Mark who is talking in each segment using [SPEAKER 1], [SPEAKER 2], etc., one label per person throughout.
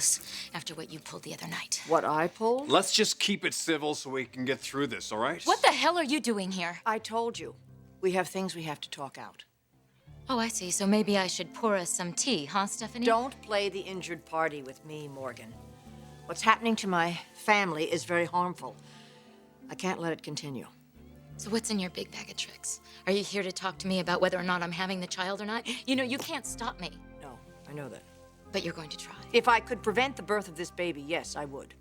[SPEAKER 1] house after what you pulled the other night.
[SPEAKER 2] What I pulled?
[SPEAKER 3] Let's just keep it civil so we can get through this, all right?
[SPEAKER 1] What the hell are you doing here?
[SPEAKER 2] I told you. We have things we have to talk out.
[SPEAKER 1] Oh, I see. So maybe I should pour us some tea, huh, Stephanie?
[SPEAKER 2] Don't play the injured party with me, Morgan. What's happening to my family is very harmful. I can't let it continue.
[SPEAKER 1] So what's in your big bag of tricks? Are you here to talk to me about whether or not I'm having the child or not? You know, you can't stop me.
[SPEAKER 2] No, I know that.
[SPEAKER 1] But you're going to try.
[SPEAKER 2] If I could prevent the birth of this baby, yes, I would.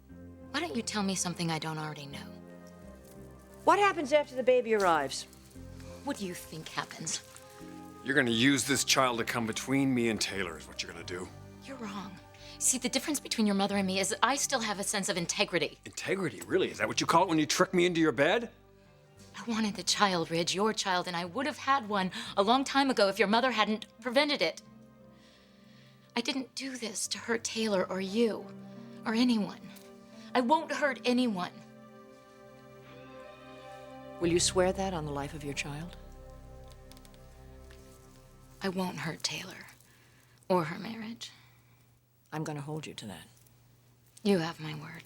[SPEAKER 1] Why don't you tell me something I don't already know?
[SPEAKER 2] What happens after the baby arrives?
[SPEAKER 1] What do you think happens?
[SPEAKER 3] You're gonna use this child to come between me and Taylor is what you're gonna do.
[SPEAKER 1] You're wrong. See, the difference between your mother and me is that I still have a sense of integrity.
[SPEAKER 3] Integrity, really? Is that what you call it when you trick me into your bed?
[SPEAKER 1] I wanted the child, Ridge, your child, and I would have had one a long time ago if your mother hadn't prevented it. I didn't do this to hurt Taylor or you or anyone. I won't hurt anyone.
[SPEAKER 2] Will you swear that on the life of your child?
[SPEAKER 1] I won't hurt Taylor or her marriage.
[SPEAKER 2] I'm going to hold you to that.
[SPEAKER 1] You have my word.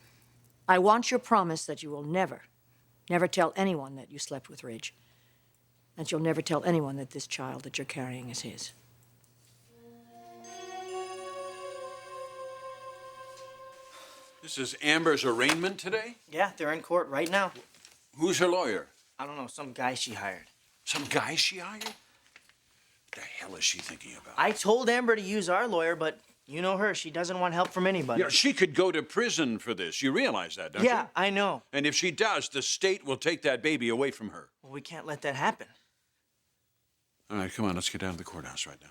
[SPEAKER 2] I want your promise that you will never tell anyone that you slept with Ridge. That you'll never tell anyone that this child that you're carrying is his.
[SPEAKER 4] This is Amber's arraignment today?
[SPEAKER 5] Yeah, they're in court right now.
[SPEAKER 4] Who's her lawyer?
[SPEAKER 5] I don't know, some guy she hired.
[SPEAKER 4] Some guy she hired? What the hell is she thinking about?
[SPEAKER 5] I told Amber to use our lawyer, but you know her. She doesn't want help from anybody.
[SPEAKER 4] Yeah, she could go to prison for this. You realize that, don't you?
[SPEAKER 5] Yeah, I know.
[SPEAKER 4] And if she does, the state will take that baby away from her.
[SPEAKER 5] Well, we can't let that happen.
[SPEAKER 4] All right, come on, let's get down to the courthouse right now.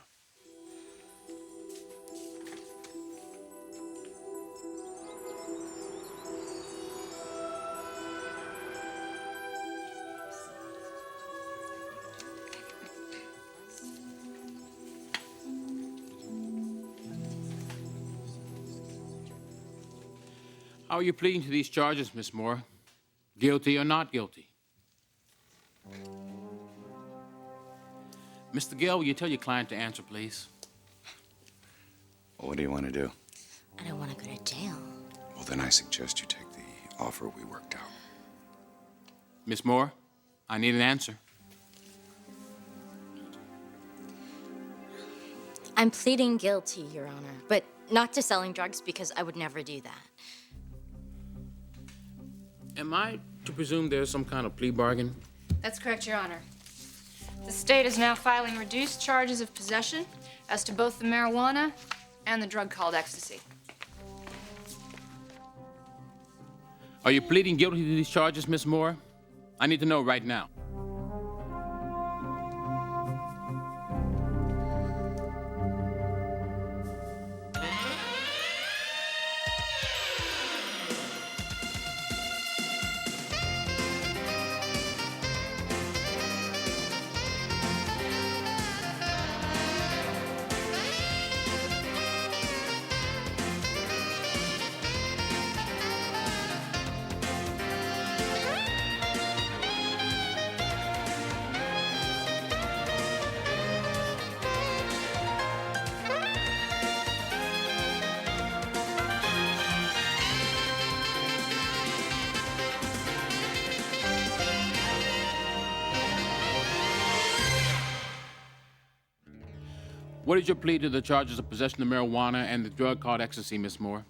[SPEAKER 6] How are you pleading to these charges, Miss Moore? Guilty or not guilty? Mr. Gill, will you tell your client to answer, please?
[SPEAKER 7] Well, what do you want to do?
[SPEAKER 1] I don't want to go to jail.
[SPEAKER 7] Well, then I suggest you take the offer we worked out.
[SPEAKER 6] Miss Moore, I need an answer.
[SPEAKER 1] I'm pleading guilty, Your Honor, but not to selling drugs because I would never do that.
[SPEAKER 6] Am I to presume there's some kind of plea bargain?
[SPEAKER 8] That's correct, Your Honor. The state is now filing reduced charges of possession as to both the marijuana and the drug called ecstasy.
[SPEAKER 6] Are you pleading guilty to these charges, Miss Moore? I need to know right now. What is your plea to the charges of possession of marijuana and the drug called ecstasy, Miss Moore?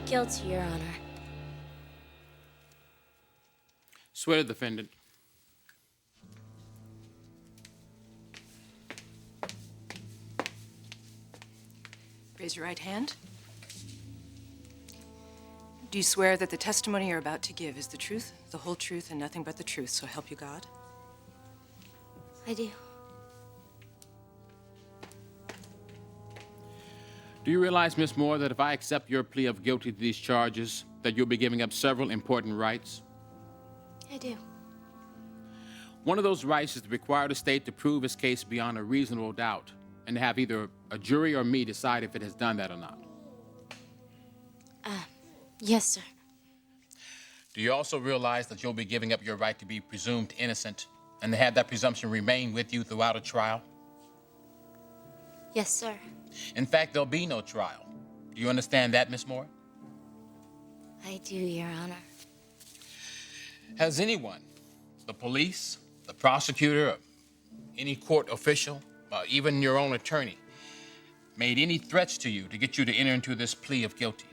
[SPEAKER 1] Guilty, Your Honor.
[SPEAKER 6] Swear to the defendant.
[SPEAKER 9] Raise your right hand. Do you swear that the testimony you're about to give is the truth, the whole truth, and nothing but the truth, so help you God?
[SPEAKER 1] I do.
[SPEAKER 6] Do you realize, Miss Moore, that if I accept your plea of guilty to these charges, that you'll be giving up several important rights?
[SPEAKER 1] I do.
[SPEAKER 6] One of those rights is to require the state to prove its case beyond a reasonable doubt and to have either a jury or me decide if it has done that or not.
[SPEAKER 1] Yes, sir.
[SPEAKER 6] Do you also realize that you'll be giving up your right to be presumed innocent and to have that presumption remain with you throughout a trial?
[SPEAKER 1] Yes, sir.
[SPEAKER 6] In fact, there'll be no trial. Do you understand that, Miss Moore?
[SPEAKER 1] I do, Your Honor.
[SPEAKER 6] Has anyone, the police, the prosecutor, or any court official, even your own attorney, made any threats to you to get you to enter into this plea of guilty?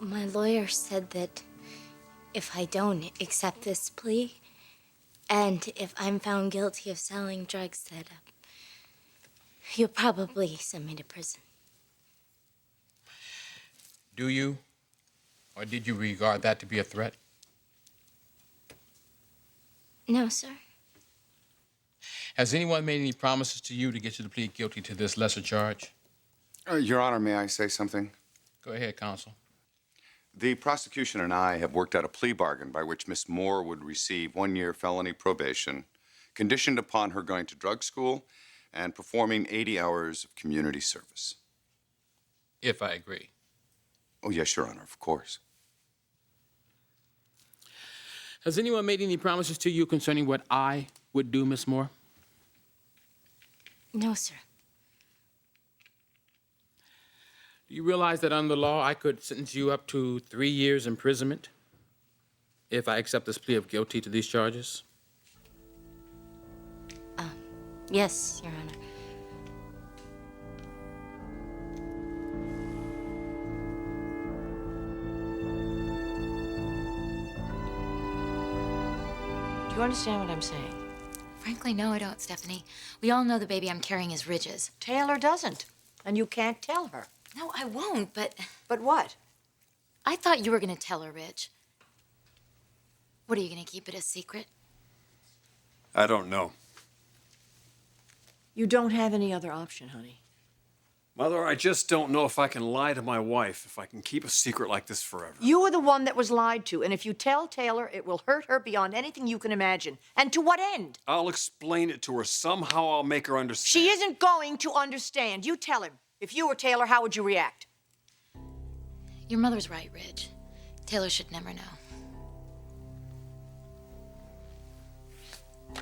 [SPEAKER 1] My lawyer said that if I don't accept this plea, and if I'm found guilty of selling drugs, that he'll probably send me to prison.
[SPEAKER 6] Do you, or did you regard that to be a threat?
[SPEAKER 1] No, sir.
[SPEAKER 6] Has anyone made any promises to you to get you to plead guilty to this lesser charge?
[SPEAKER 7] Your Honor, may I say something?
[SPEAKER 6] Go ahead, counsel.
[SPEAKER 7] The prosecution and I have worked out a plea bargain by which Miss Moore would receive 1-year felony probation, conditioned upon her going to drug school and performing 80 hours of community service.
[SPEAKER 6] If I agree.
[SPEAKER 7] Oh, yes, Your Honor, of course.
[SPEAKER 6] Has anyone made any promises to you concerning what I would do, Miss Moore?
[SPEAKER 1] No, sir.
[SPEAKER 6] Do you realize that under the law, I could sentence you up to 3 years imprisonment if I accept this plea of guilty to these charges?
[SPEAKER 1] Yes, Your Honor.
[SPEAKER 2] Do you understand what I'm saying?
[SPEAKER 1] Frankly, no, I don't, Stephanie. We all know the baby I'm carrying is Ridge's.
[SPEAKER 2] Taylor doesn't. And you can't tell her.
[SPEAKER 1] No, I won't, but
[SPEAKER 2] But what?
[SPEAKER 1] I thought you were going to tell her, Ridge. What, are you going to keep it a secret?
[SPEAKER 3] I don't know.
[SPEAKER 2] You don't have any other option, honey.
[SPEAKER 3] Mother, I just don't know if I can lie to my wife, if I can keep a secret like this forever.
[SPEAKER 2] You were the one that was lied to, and if you tell Taylor, it will hurt her beyond anything you can imagine. And to what end?
[SPEAKER 3] I'll explain it to her. Somehow I'll make her understand.
[SPEAKER 2] She isn't going to understand. You tell him. If you were Taylor, how would you react?
[SPEAKER 1] Your mother's right, Ridge. Taylor should never know.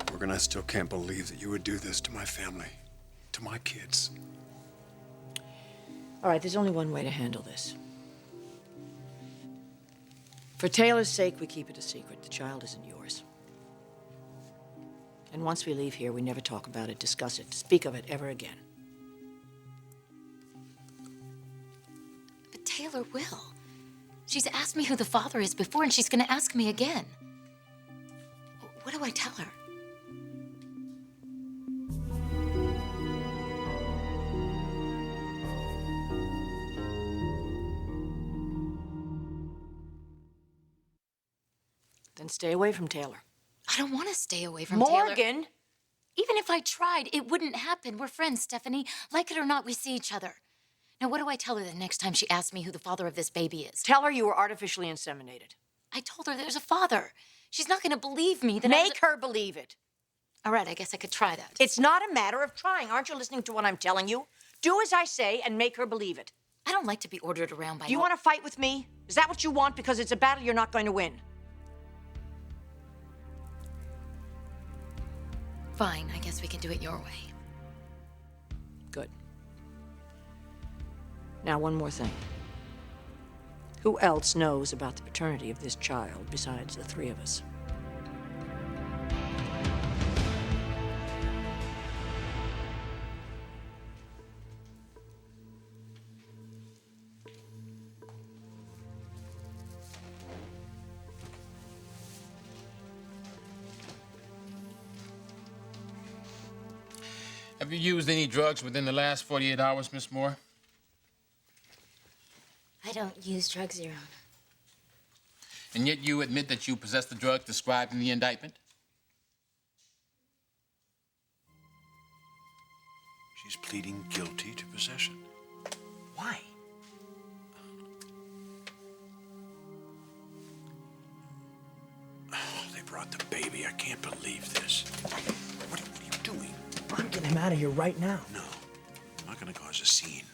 [SPEAKER 3] Morgan, I still can't believe that you would do this to my family, to my kids.
[SPEAKER 2] All right, there's only one way to handle this. For Taylor's sake, we keep it a secret. The child isn't yours. And once we leave here, we never talk about it, discuss it, speak of it ever again.
[SPEAKER 1] But Taylor will. She's asked me who the father is before, and she's going to ask me again. What do I tell her?
[SPEAKER 2] Then stay away from Taylor.
[SPEAKER 1] I don't want to stay away from Taylor.
[SPEAKER 2] Morgan!
[SPEAKER 1] Even if I tried, it wouldn't happen. We're friends, Stephanie. Like it or not, we see each other. Now, what do I tell her the next time she asks me who the father of this baby is?
[SPEAKER 2] Tell her you were artificially inseminated.
[SPEAKER 1] I told her there's a father. She's not going to believe me. That
[SPEAKER 2] Make her believe it.
[SPEAKER 1] All right, I guess I could try that.
[SPEAKER 2] It's not a matter of trying. Aren't you listening to what I'm telling you? Do as I say and make her believe it.
[SPEAKER 1] I don't like to be ordered around by...
[SPEAKER 2] Do you want to fight with me? Is that what you want? Because it's a battle you're not going to win.
[SPEAKER 1] Fine, I guess we can do it your way.
[SPEAKER 2] Good. Now, one more thing. Who else knows about the paternity of this child besides the three of us?
[SPEAKER 6] Have you used any drugs within the last 48 hours, Miss Moore?
[SPEAKER 1] I don't use drugs, Your Honor.
[SPEAKER 6] And yet you admit that you possess the drug described in the indictment?
[SPEAKER 4] She's pleading guilty to possession. Why? Oh, they brought the baby. I can't believe this. What are you doing?
[SPEAKER 5] I'm getting him out of here right now.
[SPEAKER 4] No, I'm not gonna cause a scene.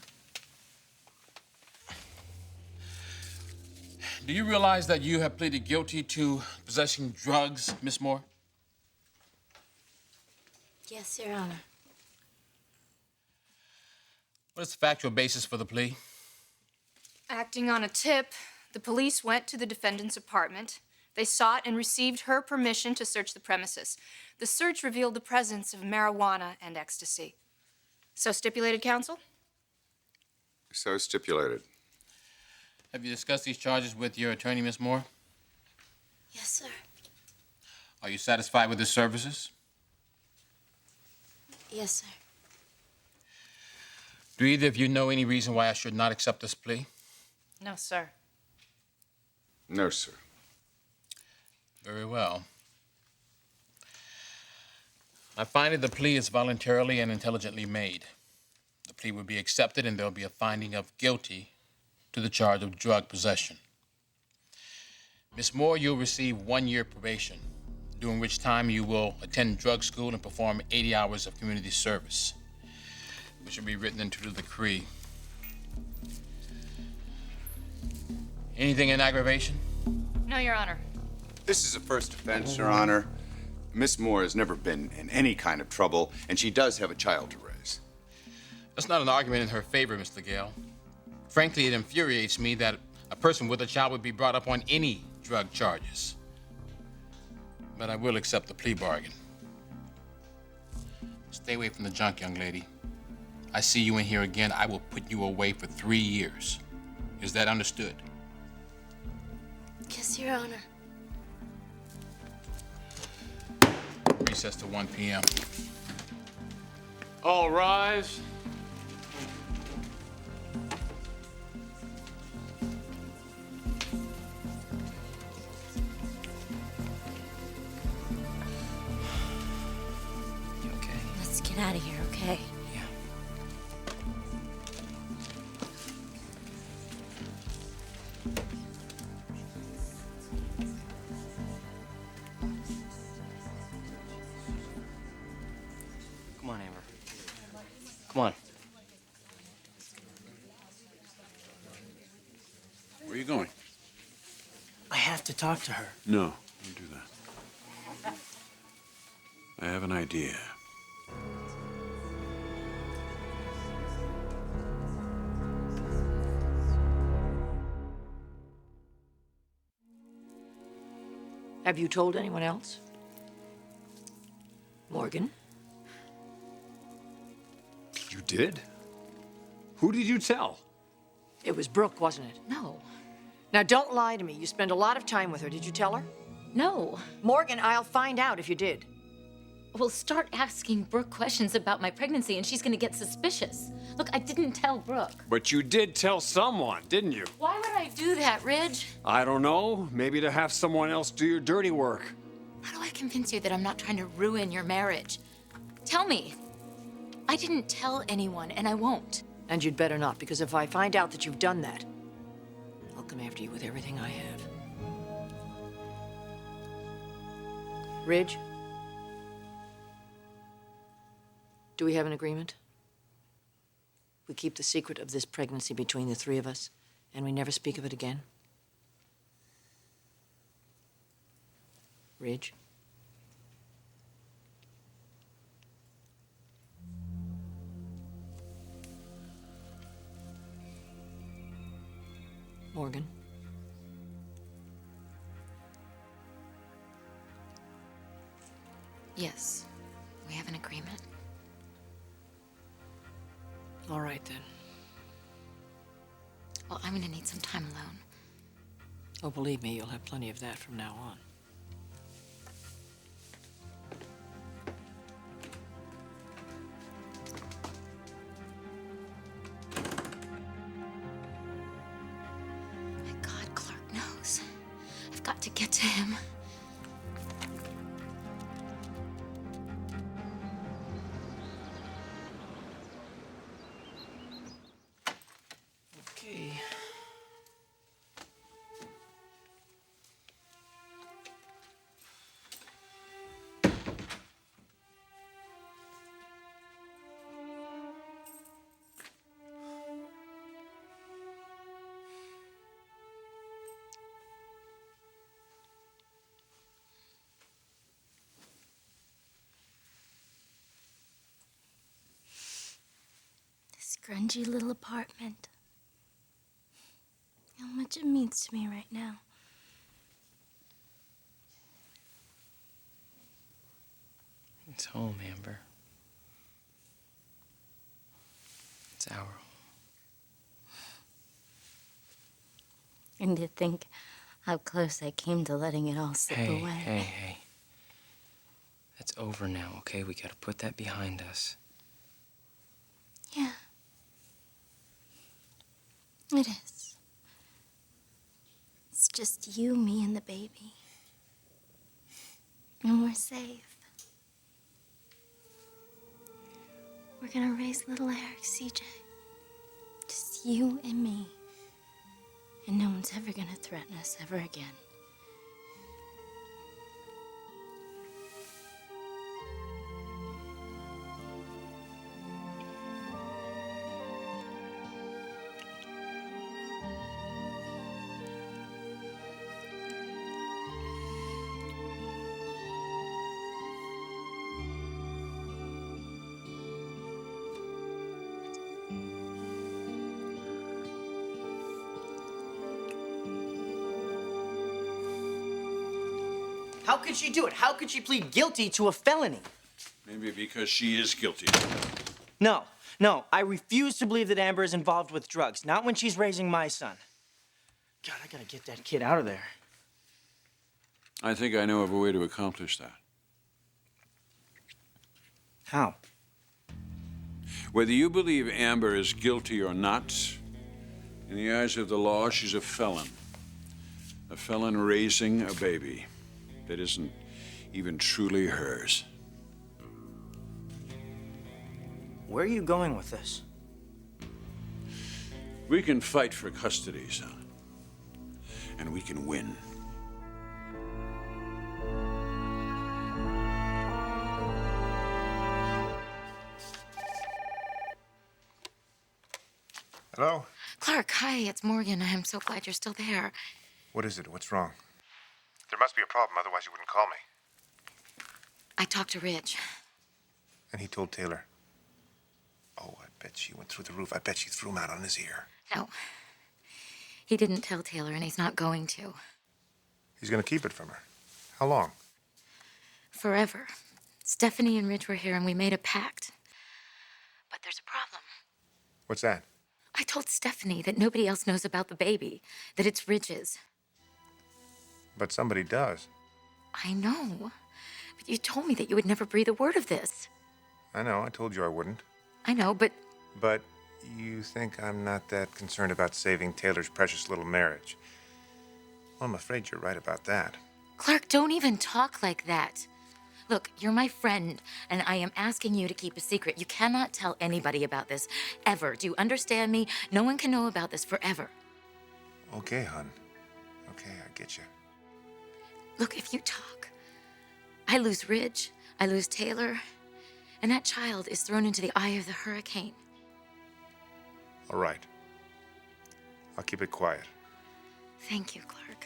[SPEAKER 6] Do you realize that you have pleaded guilty to possessing drugs, Miss Moore?
[SPEAKER 1] Yes, Your Honor.
[SPEAKER 6] What is the factual basis for the plea?
[SPEAKER 8] Acting on a tip, the police went to the defendant's apartment. They sought and received her permission to search the premises. The search revealed the presence of marijuana and ecstasy. So stipulated, counsel?
[SPEAKER 7] So stipulated.
[SPEAKER 6] Have you discussed these charges with your attorney, Miss Moore?
[SPEAKER 1] Yes, sir.
[SPEAKER 6] Are you satisfied with his services?
[SPEAKER 1] Yes, sir.
[SPEAKER 6] Do either of you know any reason why I should not accept this plea?
[SPEAKER 8] No, sir.
[SPEAKER 7] No, sir.
[SPEAKER 6] Very well. I find that the plea is voluntarily and intelligently made. The plea will be accepted and there'll be a finding of guilty to the charge of drug possession. Miss Moore, you'll receive 1 year probation, during which time you will attend drug school and perform 80 hours of community service, which will be written into the decree. Anything in aggravation?
[SPEAKER 8] No, Your Honor.
[SPEAKER 7] This is a first offense, Your Honor. Miss Moore has never been in any kind of trouble, and she does have a child to raise.
[SPEAKER 6] That's not an argument in her favor, Mr. Gale. Frankly, it infuriates me that a person with a child would be brought up on any drug charges. But I will accept the plea bargain. Stay away from the junk, young lady. I see you in here again, I will put you away for 3 years. Is that understood?
[SPEAKER 1] Yes, Your Honor.
[SPEAKER 6] Recess to 1 p.m.
[SPEAKER 3] All rise.
[SPEAKER 5] You okay?
[SPEAKER 1] Let's get out of here, okay?
[SPEAKER 5] Yeah. Come on, Amber. Come on.
[SPEAKER 4] Where are you going?
[SPEAKER 5] I have to talk to her.
[SPEAKER 4] No, don't do that. I have an idea.
[SPEAKER 2] Have you told anyone else? Morgan?
[SPEAKER 3] You did? Who did you tell?
[SPEAKER 2] It was Brooke, wasn't it?
[SPEAKER 1] No.
[SPEAKER 2] Now, don't lie to me. You spend a lot of time with her. Did you tell her?
[SPEAKER 1] No.
[SPEAKER 2] Morgan, I'll find out if you did.
[SPEAKER 1] Well, start asking Brooke questions about my pregnancy and she's gonna get suspicious. Look, I didn't tell Brooke.
[SPEAKER 3] But you did tell someone, didn't you?
[SPEAKER 1] Why would I do that, Ridge?
[SPEAKER 3] I don't know. Maybe to have someone else do your dirty work.
[SPEAKER 1] How do I convince you that I'm not trying to ruin your marriage? Tell me. I didn't tell anyone, and I won't.
[SPEAKER 2] And you'd better not, because if I find out that you've done that, I'll come after you with everything I have. Ridge? Do we have an agreement? We keep the secret of this pregnancy between the three of us, and we never speak of it again? Ridge? Morgan?
[SPEAKER 1] Yes, we have an agreement.
[SPEAKER 2] All right, then.
[SPEAKER 1] Well, I'm gonna need some time alone.
[SPEAKER 2] Oh, believe me, you'll have plenty of that from now on.
[SPEAKER 1] My God, Clarke knows. I've got to get to him.
[SPEAKER 5] Okay.
[SPEAKER 10] grungy little apartment. How much it means to me right now.
[SPEAKER 11] It's home, Amber. It's our home.
[SPEAKER 10] And to think how close I came to letting it all slip away.
[SPEAKER 11] Hey. That's over now, okay? We gotta put that behind us.
[SPEAKER 10] Yeah. It is. It's just you, me, and the baby. And we're safe. We're gonna raise little Eric, CJ. Just you and me. And no one's ever gonna threaten us ever again.
[SPEAKER 5] How could she do it? How could she plead guilty to a felony?
[SPEAKER 4] Maybe because she is guilty.
[SPEAKER 5] No, I refuse to believe that Amber is involved with drugs. Not when she's raising my son. God, I gotta get that kid out of there.
[SPEAKER 4] I think I know of a way to accomplish that.
[SPEAKER 5] How?
[SPEAKER 4] Whether you believe Amber is guilty or not, in the eyes of the law, she's a felon. A felon raising a baby that isn't even truly hers.
[SPEAKER 5] Where are you going with this?
[SPEAKER 4] We can fight for custody, son. And we can win.
[SPEAKER 12] Hello?
[SPEAKER 1] Clarke, hi, it's Morgan. I'm so glad you're still there.
[SPEAKER 12] What is it? What's wrong? There must be a problem, otherwise you wouldn't call me.
[SPEAKER 1] I talked to Ridge.
[SPEAKER 12] And he told Taylor. Oh, I bet she went through the roof. I bet she threw him out on his ear.
[SPEAKER 1] No. He didn't tell Taylor, and he's not going to.
[SPEAKER 12] He's gonna keep it from her. How long?
[SPEAKER 1] Forever. Stephanie and Ridge were here, and we made a pact. But there's a problem.
[SPEAKER 12] What's that?
[SPEAKER 1] I told Stephanie that nobody else knows about the baby, that it's Ridge's.
[SPEAKER 12] But somebody does.
[SPEAKER 1] I know. But you told me that you would never breathe a word of this.
[SPEAKER 12] I know, I told you I wouldn't.
[SPEAKER 1] I know, but...
[SPEAKER 12] But you think I'm not that concerned about saving Taylor's precious little marriage. Well, I'm afraid you're right about that.
[SPEAKER 1] Clarke, don't even talk like that. Look, you're my friend, and I am asking you to keep a secret. You cannot tell anybody about this, ever. Do you understand me? No one can know about this forever.
[SPEAKER 12] Okay, hon. Okay, I get you.
[SPEAKER 1] Look, if you talk, I lose Ridge, I lose Taylor, and that child is thrown into the eye of the hurricane.
[SPEAKER 12] All right. I'll keep it quiet.
[SPEAKER 1] Thank you, Clarke.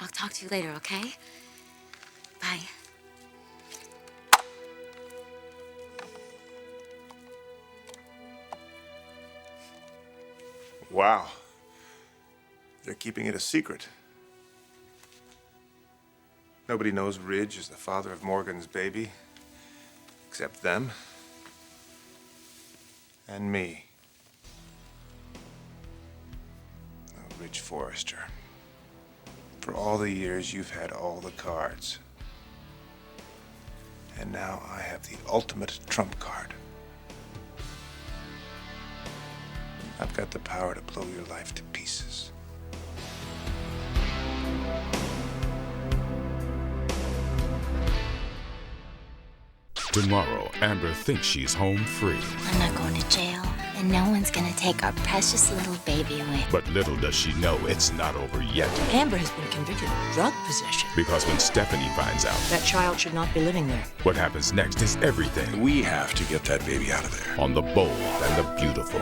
[SPEAKER 1] I'll talk to you later, okay? Bye.
[SPEAKER 12] Wow. They're keeping it a secret. Nobody knows Ridge is the father of Morgan's baby, except them and me. Oh, Ridge Forrester, for all the years you've had all the cards. And now I have the ultimate trump card. I've got the power to blow your life to pieces.
[SPEAKER 13] Tomorrow, Amber thinks she's home free.
[SPEAKER 10] I'm not going to jail, and no one's gonna take our precious little baby away.
[SPEAKER 13] But little does she know it's not over yet.
[SPEAKER 2] Amber has been convicted of drug possession.
[SPEAKER 13] Because when Stephanie finds out,
[SPEAKER 2] That child should not be living there.
[SPEAKER 13] what happens next is everything
[SPEAKER 4] We have to get that baby out of there.
[SPEAKER 13] on The Bold and the Beautiful.